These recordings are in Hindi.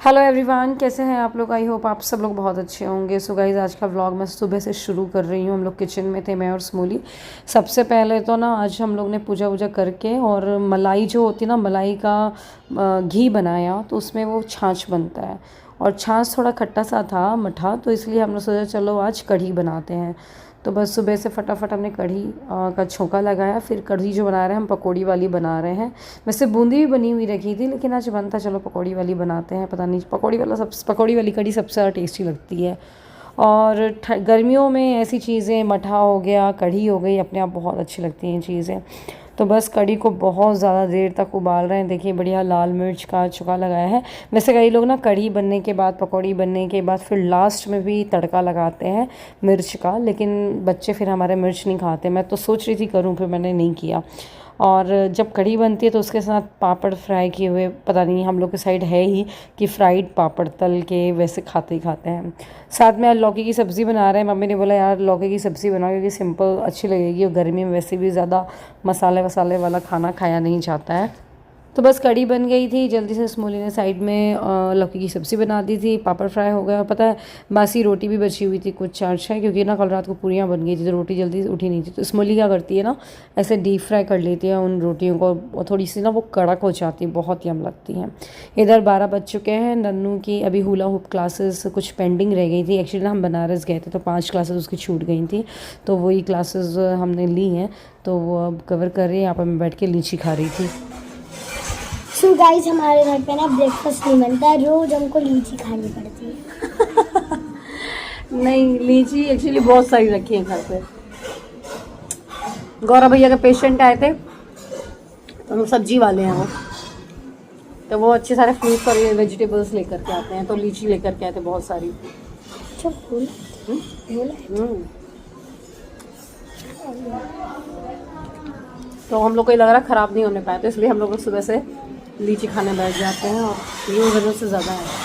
हेलो एवरीवन, कैसे हैं आप लोग। आई होप आप सब लोग बहुत अच्छे होंगे। सो गाइस, आज का व्लॉग मैं सुबह से शुरू कर रही हूँ। हम लोग किचन में थे, मैं और स्मूली। सबसे पहले तो ना आज हम लोग ने पूजा वूजा करके और मलाई जो होती है ना, मलाई का घी बनाया। तो उसमें वो छाछ बनता है और छाछ थोड़ा खट्टा सा था, मठा, तो इसलिए हमने सोचा चलो आज कढ़ी बनाते हैं। तो बस सुबह से फटाफट हमने कढ़ी का छोंका लगाया। फिर कढ़ी जो बना रहे हैं हम पकौड़ी वाली बना रहे हैं। वैसे बूंदी भी बनी हुई रखी थी, लेकिन आज बनता चलो पकौड़ी वाली बनाते हैं। पता नहीं, पकौड़ी वाली कढ़ी सबसे ज़्यादा टेस्टी लगती है। और गर्मियों में ऐसी चीज़ें, मठा हो गया, कढ़ी हो गई, अपने आप बहुत अच्छी लगती हैं चीज़ें। तो बस कढ़ी को बहुत ज़्यादा देर तक उबाल रहे हैं। देखिए बढ़िया लाल मिर्च का छौंका लगाया है। वैसे कई लोग ना कढ़ी बनने के बाद, पकौड़ी बनने के बाद फिर लास्ट में भी तड़का लगाते हैं मिर्च का, लेकिन बच्चे फिर हमारे मिर्च नहीं खाते। मैं तो सोच रही थी करूँ, फिर मैंने नहीं किया। और जब कढ़ी बनती है तो उसके साथ पापड़ फ्राई किए हुए, पता नहीं हम लोग के साइड है ही कि फ्राइड पापड़ तल के वैसे खाते ही खाते हैं। साथ में आज लौकी की सब्ज़ी बना रहे हैं। मम्मी ने बोला यार लौकी की सब्ज़ी बनाओ, क्योंकि सिंपल अच्छी लगेगी और गर्मी में वैसे भी ज़्यादा मसाले वसाले वाला खाना खाया नहीं जाता है। तो बस कढ़ी बन गई थी। जल्दी से स्मूली ने साइड में लौकी की सब्ज़ी बना दी थी, पापड़ फ्राई हो गया। पता है बासी रोटी भी बची हुई थी कुछ 4-6, क्योंकि ना कल रात को पूरियाँ बन गई थी तो रोटी जल्दी से उठी नहीं थी। तो स्मूली क्या करती है ना, ऐसे डीप फ्राई कर लेती है उन रोटियों को, और थोड़ी सी ना वो कड़क हो जाती है, बहुत यम लगती हैं। इधर 12 बज चुके हैं। नन्नू की अभी हुला हुप क्लासेस कुछ पेंडिंग रह गई थी। एक्चुअली ना हम बनारस गए थे तो 5 क्लासेस उसकी छूट गई थी, तो वही क्लासेस हमने ली हैं, तो वो अब कवर कर रही है। यहाँ पर मैं बैठ के लीची खा रही थी। सो गाइस, हमारे घर पे ना ब्रेकफास्ट नहीं बनता है, रोज हमको लीची खानी पड़ती है। नहीं, लीची एक्चुअली बहुत सारी रखी है घर पे। गौरव भैया के पेशेंट आए थे, तो वो सब्जी वाले हैं वो, तो वो अच्छे सारे फ्रूट्स और वेजिटेबल्स लेकर के आते हैं, तो लीची लेकर के आए थे बहुत सारी। अच्छा फूल तो हम लोग को ये लग रहा है ख़राब नहीं होने पाए, तो इसलिए हम लोग सुबह से लीची खाने बैठ जाते हैं, और ये वजह से ज़्यादा है।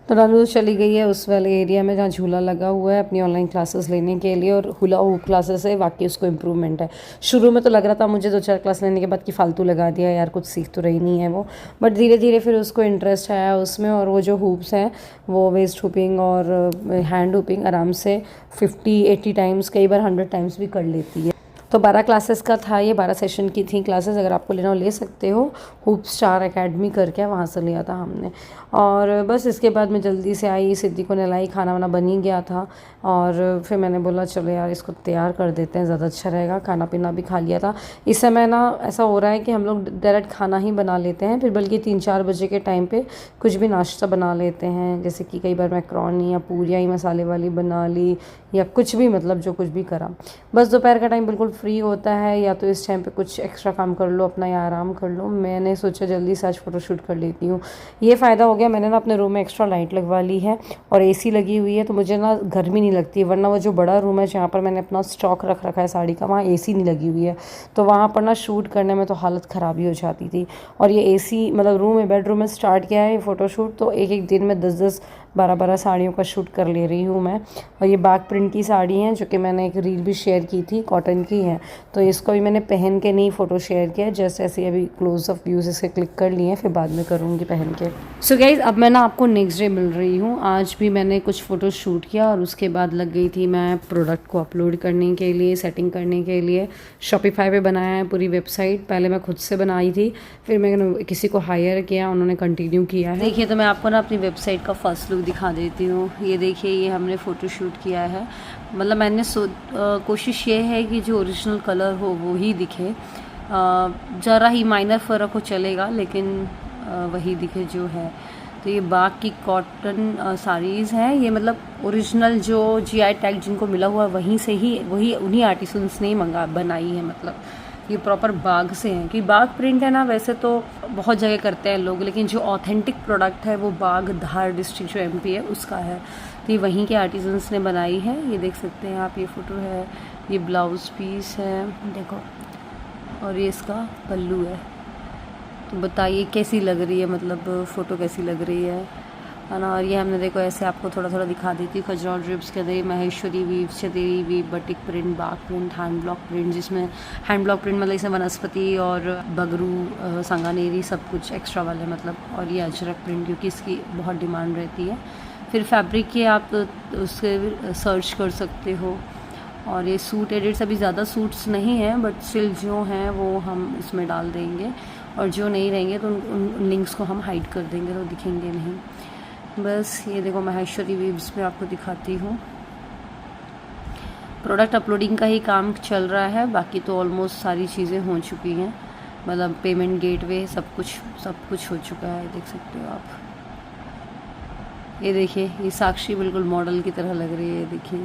तो रानू चली गई है उस वाले एरिया में जहाँ झूला लगा हुआ है अपनी ऑनलाइन क्लासेस लेने के लिए, और हुला हुप क्लासेस है, वाकई उसको इम्प्रूवमेंट है। शुरू में तो लग रहा था मुझे 2-4 क्लास लेने के बाद कि फालतू लगा दिया यार, कुछ सीख तो रही नहीं है वो, बट धीरे धीरे फिर उसको इंटरेस्ट आया उसमें। और वो जो हुप्स हैं वो वेस्ट हुपिंग और हैंड हुपिंग आराम से 50-80 टाइम्स, कई बार 100 टाइम्स भी कर लेती है। तो 12 क्लासेस का था ये, 12 सेशन की थी क्लासेस। अगर आपको लेना हो ले सकते हो, हुप स्टार एकेडमी करके वहाँ से लिया था हमने। और बस इसके बाद मैं जल्दी से आई, सिद्धि को नहलाई, खाना वाना बन ही गया था। और फिर मैंने बोला चलो यार इसको तैयार कर देते हैं, ज़्यादा अच्छा रहेगा। खाना पीना भी खा लिया था। इस समय ना ऐसा हो रहा है कि हम लोग डायरेक्ट खाना ही बना लेते हैं, फिर बल्कि 3-4 बजे के टाइम पे कुछ भी नाश्ता बना लेते हैं, जैसे कि कई बार मैक्रोनी या पूरियाँ ही मसाले वाली बना ली, या कुछ भी, मतलब जो कुछ भी करा। बस दोपहर का टाइम बिल्कुल फ्री होता है, या तो इस टाइम पे कुछ एक्स्ट्रा काम कर लो अपना, या आराम कर लो। मैंने सोचा जल्दी से आज फ़ोटोशूट कर लेती हूँ। ये फ़ायदा हो गया, मैंने ना अपने रूम में एक्स्ट्रा लाइट लगवा ली है और एसी लगी हुई है, तो मुझे ना गर्मी नहीं लगती। वरना वो जो बड़ा रूम है जहाँ पर मैंने अपना स्टॉक रख रखा है साड़ी का, वहाँ एसी नहीं लगी हुई है, तो वहाँ पर ना शूट करने में तो हालत ख़राबी हो जाती थी। और ये एसी मतलब रूम में, बेडरूम में स्टार्ट किया है ये फ़ोटोशूट, तो एक एक दिन में 10-10, 12-12 साड़ियों का शूट कर ले रही हूँ मैं। और ये बाग प्रिंट की साड़ी है, जो कि मैंने एक रील भी शेयर की थी, कॉटन की है, तो इसको भी मैंने पहन के नहीं फ़ोटो शेयर किया, जस्ट ऐसे अभी क्लोज अप व्यूज़ इसे क्लिक कर लिए हैं, फिर बाद में करूँगी पहन के। सो गाइज़, अब मैं ना आपको नेक्स्ट डे मिल रही हूँ। आज भी मैंने कुछ फ़ोटो शूट किया और उसके बाद लग गई थी मैं प्रोडक्ट को अपलोड करने के लिए, सेटिंग करने के लिए। शॉपिफाई पे बनाया है पूरी वेबसाइट। पहले मैं खुद से बनाई थी, फिर मैंने किसी को हायर किया, उन्होंने कंटिन्यू किया है। देखिए, तो मैं आपको ना अपनी वेबसाइट का फर्स्ट लुक दिखा देती हूँ। ये देखिए, ये हमने फ़ोटो शूट किया है। मतलब मैंने कोशिश ये है कि जो ओरिजिनल कलर हो वो ही दिखे, ज़रा ही माइनर फ़र्क हो चलेगा, लेकिन वही दिखे जो है। तो ये बाग की कॉटन साड़ीज़ हैं, ये मतलब ओरिजिनल जो जीआई टैग जिनको मिला हुआ वहीं से ही, वही उन्हीं आर्टिसंस ने ही बनाई है। मतलब ये प्रॉपर बाग से हैं, कि बाग प्रिंट है ना, वैसे तो बहुत जगह करते हैं लोग, लेकिन जो ऑथेंटिक प्रोडक्ट है वो बाग धार डिस्ट्रिक्ट जो एमपी है उसका है, तो ये वहीं के आर्टिसंस ने बनाई है। ये देख सकते हैं आप, ये फ़ोटो है, ये ब्लाउज़ पीस है देखो, और ये इसका पल्लू है। तो बताइए कैसी लग रही है, मतलब फ़ोटो कैसी लग रही है। है ना। और ये हमने देखो ऐसे आपको थोड़ा थोड़ा दिखा देती हूँ। खजुराहो ड्रिप्स के अंदर Maheshwari weave, Chanderi weave, batik print, Bagh print, hand block print, जिसमें हैंड ब्लॉक प्रिंट मतलब इसमें वनस्पति और बगरू, सांगानेरी सब कुछ एक्स्ट्रा वाले मतलब। और ये अजरक प्रिंट क्योंकि इसकी बहुत डिमांड रहती है। फिर फैब्रिक के आप उसके सर्च कर सकते हो। और ये सूट एडिट्स अभी ज़्यादा सूट्स नहीं हैं, बट स्टिल जो हैं वो हम इसमें डाल देंगे, और जो नहीं रहेंगे तो उन लिंक्स को हम हाइड कर देंगे तो दिखेंगे नहीं। बस ये देखो महेश्वरी वीव्स में आपको दिखाती हूँ। प्रोडक्ट अपलोडिंग का ही काम चल रहा है, बाकी तो ऑलमोस्ट सारी चीज़ें हो चुकी हैं, मतलब पेमेंट गेटवे सब कुछ हो चुका है, देख सकते हो आप। ये देखिए ये साक्षी बिल्कुल मॉडल की तरह लग रही है, देखिए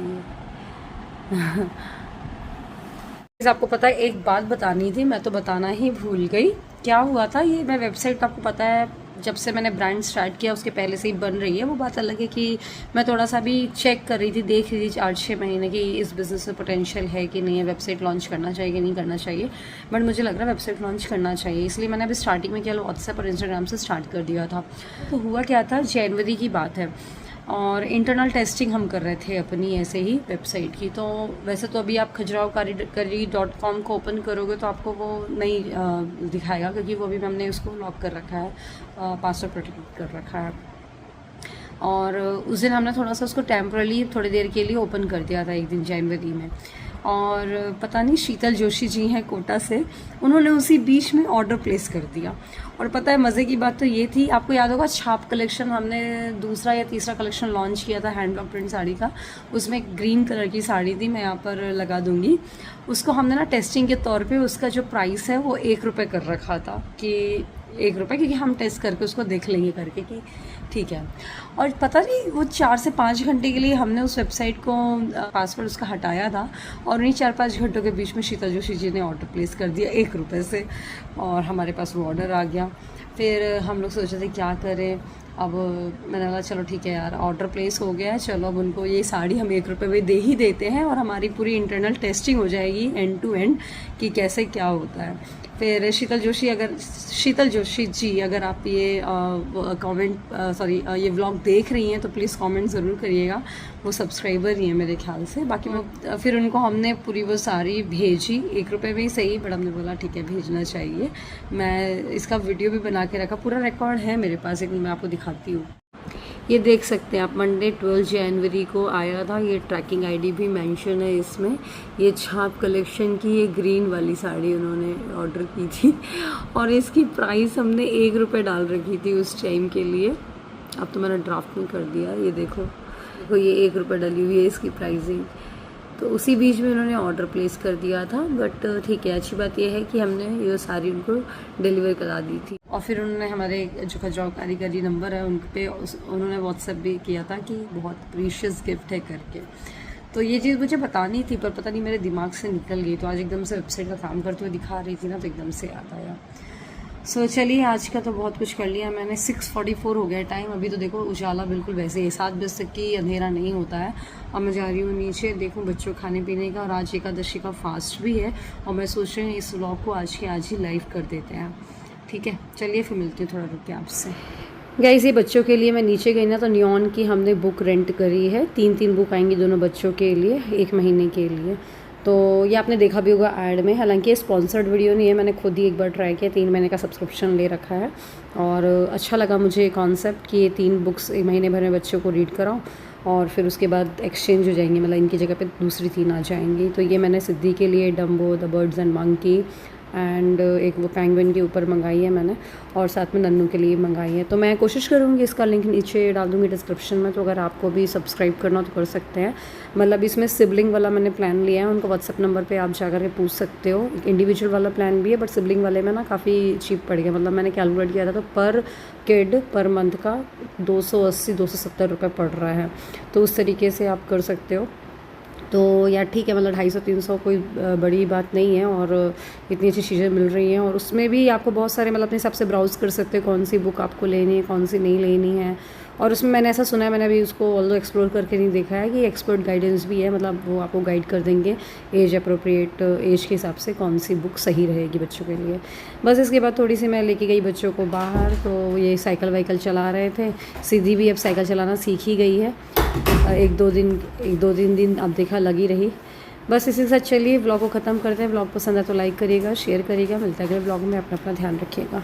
ये आपको पता है एक बात बतानी थी, मैं तो बताना ही भूल गई। क्या हुआ था, ये मैं वेबसाइट आपको पता है जब से मैंने ब्रांड स्टार्ट किया उसके पहले से ही बन रही है। वो बात अलग है कि मैं थोड़ा सा भी चेक कर रही थी, देख रही थी 8-6 महीने कि इस बिज़नेस में पोटेंशियल है कि नहीं है, वेबसाइट लॉन्च करना चाहिए कि नहीं करना चाहिए। बट मुझे लग रहा है वेबसाइट लॉन्च करना चाहिए, इसलिए मैंने अभी स्टार्टिंग में केवल व्हाट्सएप और इंस्टाग्राम से स्टार्ट कर दिया था। तो हुआ क्या था, जनवरी की बात है और इंटरनल टेस्टिंग हम कर रहे थे अपनी ऐसे ही वेबसाइट की। तो वैसे तो अभी आप khajurahokaari.com को ओपन करोगे तो आपको वो नहीं दिखाएगा, क्योंकि वो अभी हमने उसको लॉक कर रखा है, पासवर्ड प्रोटेक्ट कर रखा है। और उस दिन हमने थोड़ा सा उसको टेम्परली थोड़ी देर के लिए ओपन कर दिया था, एक दिन जनवरी में। और पता नहीं शीतल जोशी जी हैं कोटा से, उन्होंने उसी बीच में ऑर्डर प्लेस कर दिया। और पता है मज़े की बात तो ये थी, आपको याद होगा छाप कलेक्शन हमने दूसरा या तीसरा कलेक्शन लॉन्च किया था हैंड ब्लॉक प्रिंट साड़ी का, उसमें ग्रीन कलर की साड़ी थी, मैं यहाँ पर लगा दूँगी। उसको हमने ना टेस्टिंग के तौर पे उसका जो प्राइस है वो 1 रुपये कर रखा था कि 1 रुपये, क्योंकि हम टेस्ट करके उसको देख लेंगे करके कि ठीक है। और पता नहीं वो 4 से 5 घंटे के लिए हमने उस वेबसाइट को पासवर्ड उसका हटाया था, और उन्हीं 4-5 घंटों के बीच में शीतल जोशी जी ने ऑर्डर प्लेस कर दिया 1 रुपये से, और हमारे पास वो ऑर्डर आ गया। फिर हम लोग सोचे थे क्या करें, अब मैंने बोला चलो ठीक है यार, ऑर्डर प्लेस हो गया है, चलो अब उनको ये साड़ी हम 1 रुपये में दे ही देते हैं, और हमारी पूरी इंटरनल टेस्टिंग हो जाएगी एंड टू एंड कि कैसे क्या होता है। फिर शीतल जोशी जी अगर आप ये ये व्लॉग देख रही हैं तो प्लीज़ कमेंट ज़रूर करिएगा, वो सब्सक्राइबर ही हैं मेरे ख्याल से। बाकी वो फिर उनको हमने पूरी वो साड़ी भेजी 1 रुपये में ही सही, बट हमने बोला ठीक है भेजना चाहिए। मैं इसका वीडियो भी बना के रखा, पूरा रिकॉर्ड है मेरे पास, एक मैं आपको दिखाती हूँ। ये देख सकते हैं आप, मंडे 12 जनवरी को आया था, ये ट्रैकिंग आईडी भी मेंशन है इसमें। ये छाप कलेक्शन की ये ग्रीन वाली साड़ी उन्होंने ऑर्डर की थी, और इसकी प्राइस हमने 1 रुपये डाल रखी थी उस टाइम के लिए। अब तो मैंने ड्राफ्ट में कर दिया, ये देखो ये 1 रुपये डली हुई है इसकी प्राइसिंग। तो उसी बीच में उन्होंने ऑर्डर प्लेस कर दिया था, बट ठीक है, अच्छी बात यह है कि हमने ये सारी उनको डिलीवर करा दी थी। और फिर उन्होंने हमारे जो खजुराहो कारीगरी नंबर है उन पे उन्होंने व्हाट्सएप भी किया था कि बहुत प्रीशियस गिफ्ट है करके। तो ये चीज़ मुझे बतानी थी पर पता नहीं मेरे दिमाग से निकल गई, तो आज एकदम से वेबसाइट का काम करते हुए दिखा रही थी ना, तो एकदम से याद आया। सो चलिए आज का तो बहुत कुछ कर लिया मैंने। 6:44 हो गया टाइम, अभी तो देखो उजाला बिल्कुल वैसे ही 7 बजे तक की अंधेरा नहीं होता है। और मैं जा रही हूँ नीचे, देखूँ बच्चों खाने पीने का, और आज एकादशी का फास्ट भी है, और मैं सोच रही हूँ इस व्लॉग को आज के आज ही लाइव कर देते हैं। ठीक है चलिए फिर मिलती हूँ थोड़ा रुक के आपसे। गाइस ये बच्चों के लिए मैं नीचे गई ना, तो नियॉन की हमने बुक रेंट करी है, 3 बुक आएंगी दोनों बच्चों के लिए 1 महीने के लिए। तो ये आपने देखा भी होगा ऐड में, हालांकि ये स्पॉन्सर्ड वीडियो नहीं है, मैंने खुद ही एक बार ट्राई किया, 3 महीने का सब्सक्रिप्शन ले रखा है, और अच्छा लगा मुझे कॉन्सेप्ट कि ये 3 बुक्स 1 महीने भर में बच्चों को रीड कराऊँ, और फिर उसके बाद एक्सचेंज हो जाएंगी, मतलब इनकी जगह पे दूसरी 3 आ जाएंगी। तो ये मैंने सिद्धि के लिए Dumbo, the birds and monkey and एक वो पेंगुइन के ऊपर मंगाई है मैंने, और साथ में नन्नू के लिए मंगाई है। तो मैं कोशिश करूँगी इसका लिंक नीचे डाल दूँगी डिस्क्रिप्शन में, तो अगर आपको भी सब्सक्राइब करना हो तो कर सकते हैं। मतलब इसमें सिबलिंग वाला मैंने प्लान लिया है, उनको व्हाट्सअप नंबर पे आप जाकर के पूछ सकते हो। एक इंडिविजुअल वाला प्लान भी है, बट सिबलिंग वाले में ना काफ़ी चीप पड़ गया, मतलब मैंने कैलकुलेट किया था तो पर किड पर मंथ का 280-270 रुपये पड़ रहा है, तो उस तरीके से आप कर सकते हो। तो यार ठीक है, मतलब 250-300 कोई बड़ी बात नहीं है, और इतनी अच्छी चीज़ें मिल रही हैं। और उसमें भी आपको बहुत सारे मतलब अपने हिसाब से ब्राउज़ कर सकते हो कौन सी बुक आपको लेनी है, कौन सी नहीं लेनी है। और उसमें मैंने ऐसा सुना है, मैंने अभी उसको ऑल्दो एक्सप्लोर करके नहीं देखा है, कि एक्सपर्ट गाइडेंस भी है, मतलब वो आपको गाइड कर देंगे एज अप्रोप्रिएट, एज के हिसाब से कौन सी बुक सही रहेगी बच्चों के लिए। बस इसके बाद थोड़ी सी मैं लेके गई बच्चों को बाहर, तो ये साइकिल वाइकल चला रहे थे। सिद्धि भी अब साइकिल चलाना सीख ही गई है, एक दो दिन अब देखा लगी रही। बस इसी के साथ चलिए व्लॉग को ख़त्म करते हैं। व्लॉग पसंद है तो लाइक करिएगा, शेयर करिएगा। मिलता है अगले व्लॉग में, अपना ध्यान रखिएगा।